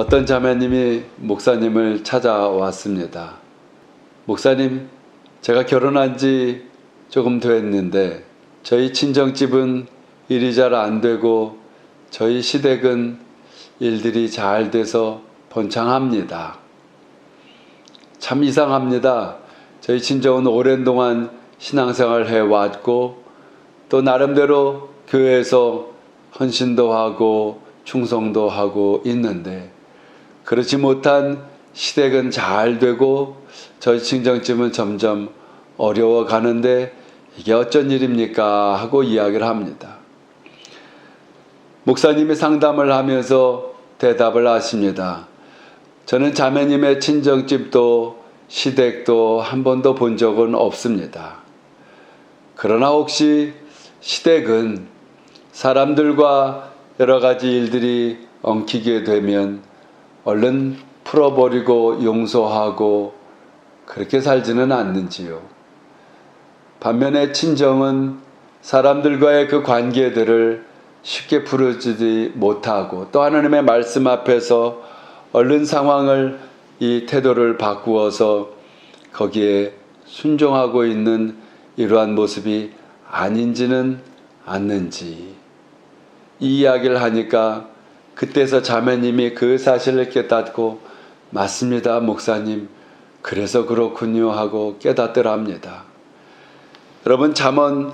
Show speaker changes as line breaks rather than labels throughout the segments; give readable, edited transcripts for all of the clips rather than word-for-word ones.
어떤 자매님이 목사님을 찾아왔습니다. 목사님, 제가 결혼한 지 조금 됐는데 저희 친정집은 일이 잘 안 되고 저희 시댁은 일들이 잘 돼서 번창합니다. 참 이상합니다. 저희 친정은 오랜 동안 신앙생활을 해왔고 또 나름대로 교회에서 헌신도 하고 충성도 하고 있는데 그렇지 못한 시댁은 잘 되고 저희 친정집은 점점 어려워 가는데 이게 어쩐 일입니까? 하고 이야기를 합니다. 목사님이 상담을 하면서 대답을 하십니다. 저는 자매님의 친정집도 시댁도 한 번도 본 적은 없습니다. 그러나 혹시 시댁은 사람들과 여러 가지 일들이 엉키게 되면 얼른 풀어버리고 용서하고 그렇게 살지는 않는지요. 반면에 친정은 사람들과의 그 관계들을 쉽게 풀어주지 못하고 또 하나님의 말씀 앞에서 얼른 상황을 이 태도를 바꾸어서 거기에 순종하고 있는 이러한 모습이 아닌지는 않는지 이 이야기를 하니까 그때서 자매님이 그 사실을 깨닫고 맞습니다 목사님 그래서 그렇군요 하고 깨닫더랍니다. 여러분 잠언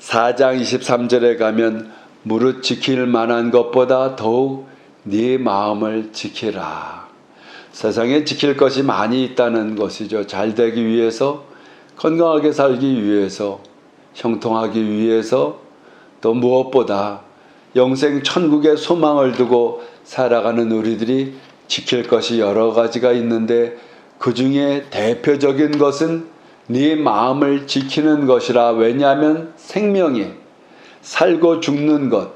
4장 23절에 가면 무릇 지킬 만한 것보다 더욱 네 마음을 지키라. 세상에 지킬 것이 많이 있다는 것이죠. 잘 되기 위해서 건강하게 살기 위해서 형통하기 위해서 또 무엇보다 영생 천국의 소망을 두고 살아가는 우리들이 지킬 것이 여러 가지가 있는데 그 중에 대표적인 것은 네 마음을 지키는 것이라. 왜냐하면 생명이 살고 죽는 것,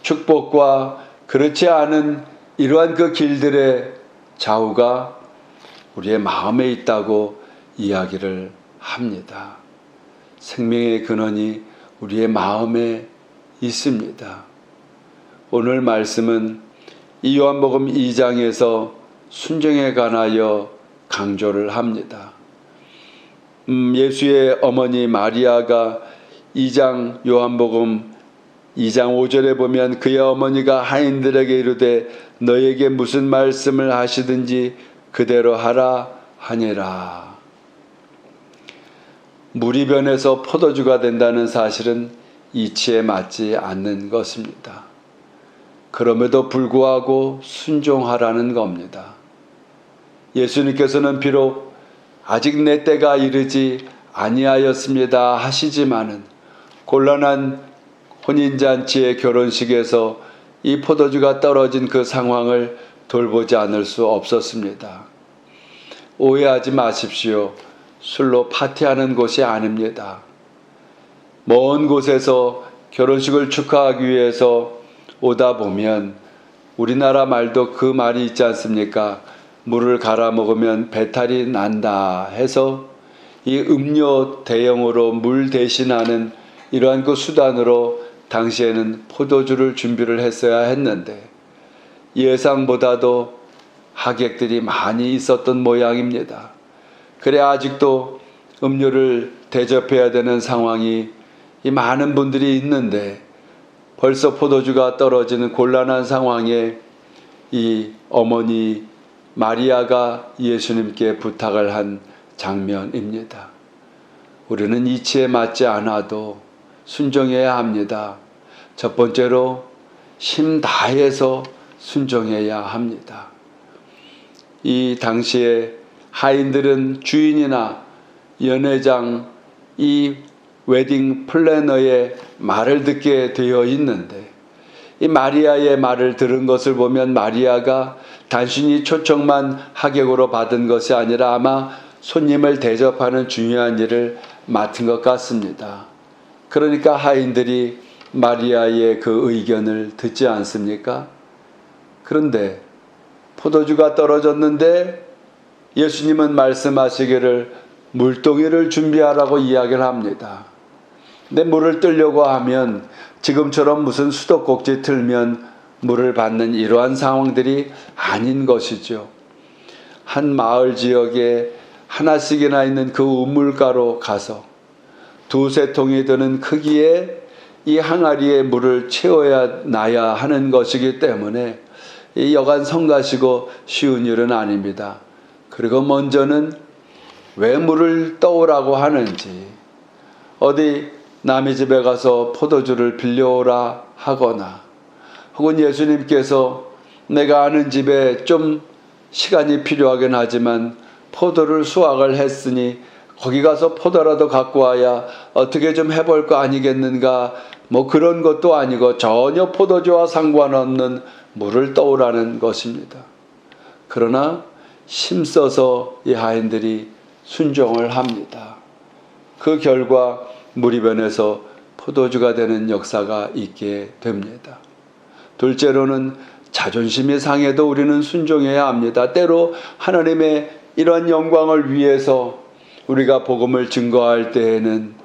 축복과 그렇지 않은 이러한 그 길들의 좌우가 우리의 마음에 있다고 이야기를 합니다. 생명의 근원이 우리의 마음에 있습니다. 오늘 말씀은 이 요한복음 2장에서 순종에 관하여 강조를 합니다. 예수의 어머니 마리아가 2장 요한복음 2장 5절에 보면 그의 어머니가 하인들에게 이르되 너에게 무슨 말씀을 하시든지 그대로 하라 하니라. 물이 변해서 포도주가 된다는 사실은 이치에 맞지 않는 것입니다. 그럼에도 불구하고 순종하라는 겁니다. 예수님께서는 비록 아직 내 때가 이르지 아니하였습니다 하시지만은 곤란한 혼인잔치의 결혼식에서 이 포도주가 떨어진 그 상황을 돌보지 않을 수 없었습니다. 오해하지 마십시오. 술로 파티하는 곳이 아닙니다. 먼 곳에서 결혼식을 축하하기 위해서 오다 보면 우리나라 말도 그 말이 있지 않습니까? 물을 갈아 먹으면 배탈이 난다 해서 이 음료 대용으로 물 대신하는 이러한 그 수단으로 당시에는 포도주를 준비를 했어야 했는데 예상보다도 하객들이 많이 있었던 모양입니다. 그래 아직도 음료를 대접해야 되는 상황이 이 많은 분들이 있는데 벌써 포도주가 떨어지는 곤란한 상황에 이 어머니 마리아가 예수님께 부탁을 한 장면입니다. 우리는 이치에 맞지 않아도 순종해야 합니다. 첫 번째로 힘 다해서 순종해야 합니다. 이 당시에 하인들은 주인이나 연회장 이 웨딩 플래너의 말을 듣게 되어 있는데 이 마리아의 말을 들은 것을 보면 마리아가 단순히 초청만 하객으로 받은 것이 아니라 아마 손님을 대접하는 중요한 일을 맡은 것 같습니다. 그러니까 하인들이 마리아의 그 의견을 듣지 않습니까? 그런데 포도주가 떨어졌는데 예수님은 말씀하시기를 물동이를 준비하라고 이야기를 합니다. 근데 물을 뜨려고 하면 지금처럼 무슨 수도꼭지 틀면 물을 받는 이러한 상황들이 아닌 것이죠. 한 마을 지역에 하나씩이나 있는 그 우물가로 가서 두세 통이 드는 크기의 이 항아리에 물을 채워야 나야 하는 것이기 때문에 이 여간 성가시고 쉬운 일은 아닙니다. 그리고 먼저는 왜 물을 떠오라고 하는지, 어디 남의 집에 가서 포도주를 빌려오라 하거나, 혹은 예수님께서 내가 아는 집에 좀 시간이 필요하긴 하지만 포도를 수확을 했으니 거기 가서 포도라도 갖고 와야 어떻게 좀 해볼 거 아니겠는가, 뭐 그런 것도 아니고 전혀 포도주와 상관없는 물을 떠오라는 것입니다. 그러나 힘써서 이 하인들이 순종을 합니다. 그 결과 물이 변해서 포도주가 되는 역사가 있게 됩니다. 둘째로는 자존심이 상해도 우리는 순종해야 합니다. 때로 하나님의 이런 영광을 위해서 우리가 복음을 증거할 때에는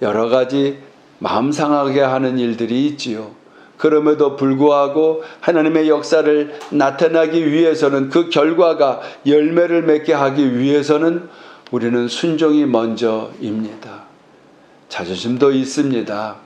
여러 가지 마음 상하게 하는 일들이 있지요. 그럼에도 불구하고 하나님의 역사를 나타나기 위해서는, 그 결과가 열매를 맺게 하기 위해서는 우리는 순종이 먼저입니다. 자존심도 있습니다.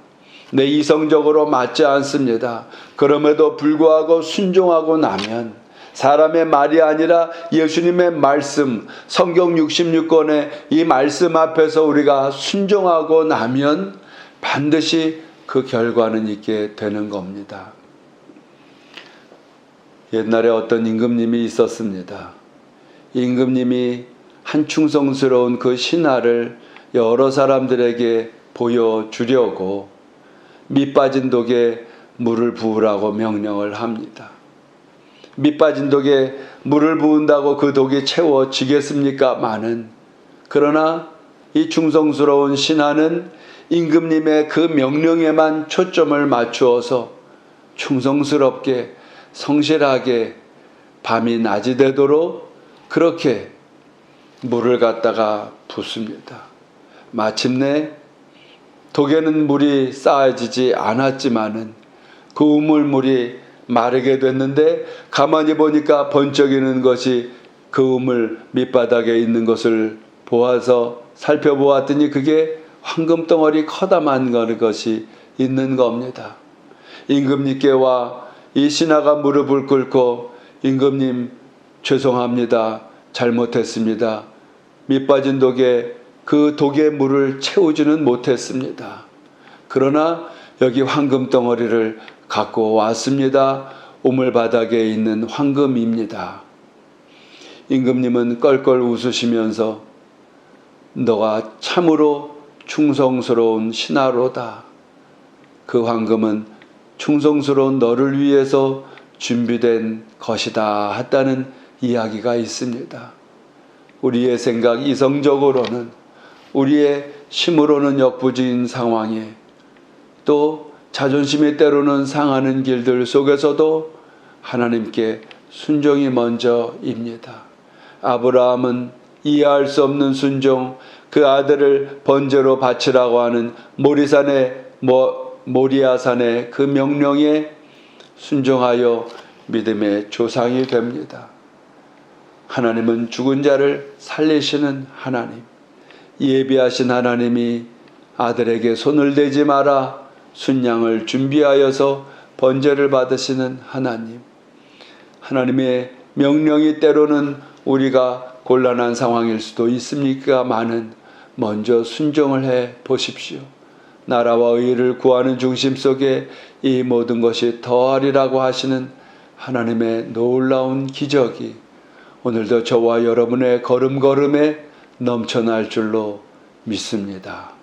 내 이성적으로 맞지 않습니다. 그럼에도 불구하고 순종하고 나면 사람의 말이 아니라 예수님의 말씀, 성경 66권의 이 말씀 앞에서 우리가 순종하고 나면 반드시 그 결과는 있게 되는 겁니다. 옛날에 어떤 임금님이 있었습니다. 임금님이 한 충성스러운 그 신하를 여러 사람들에게 보여주려고 밑빠진 독에 물을 부으라고 명령을 합니다. 밑빠진 독에 물을 부은다고 그 독이 채워지겠습니까? 많은. 그러나 이 충성스러운 신하는 임금님의 그 명령에만 초점을 맞추어서 충성스럽게 성실하게 밤이 낮이 되도록 그렇게 물을 갖다가 붓습니다. 마침내 독에는 물이 쌓아지지 않았지만은 그 우물물이 마르게 됐는데, 가만히 보니까 번쩍이는 것이 그 우물 밑바닥에 있는 것을 보아서 살펴보았더니 그게 황금덩어리 커다만 것이 있는 겁니다. 임금님께와 이 신하가 무릎을 꿇고, 임금님 죄송합니다. 잘못했습니다. 밑빠진 독에 그 독의 물을 채우지는 못했습니다. 그러나 여기 황금덩어리를 갖고 왔습니다. 우물 바닥에 있는 황금입니다. 임금님은 껄껄 웃으시면서 너가 참으로 충성스러운 신하로다. 그 황금은 충성스러운 너를 위해서 준비된 것이다 했다는 이야기가 있습니다. 우리의 생각 이성적으로는, 우리의 심으로는 역부진 상황에, 또 자존심이 때로는 상하는 길들 속에서도 하나님께 순종이 먼저입니다. 아브라함은 이해할 수 없는 순종, 그 아들을 번제로 바치라고 하는 모리아산의 그 명령에 순종하여 믿음의 조상이 됩니다. 하나님은 죽은 자를 살리시는 하나님, 예비하신 하나님이 아들에게 손을 대지 마라 순양을 준비하여서 번제를 받으시는 하나님, 하나님의 명령이 때로는 우리가 곤란한 상황일 수도 있습니까마는 먼저 순종을 해 보십시오. 나라와 의를 구하는 중심 속에 이 모든 것이 더하리라고 하시는 하나님의 놀라운 기적이 오늘도 저와 여러분의 걸음걸음에 넘쳐날 줄로 믿습니다.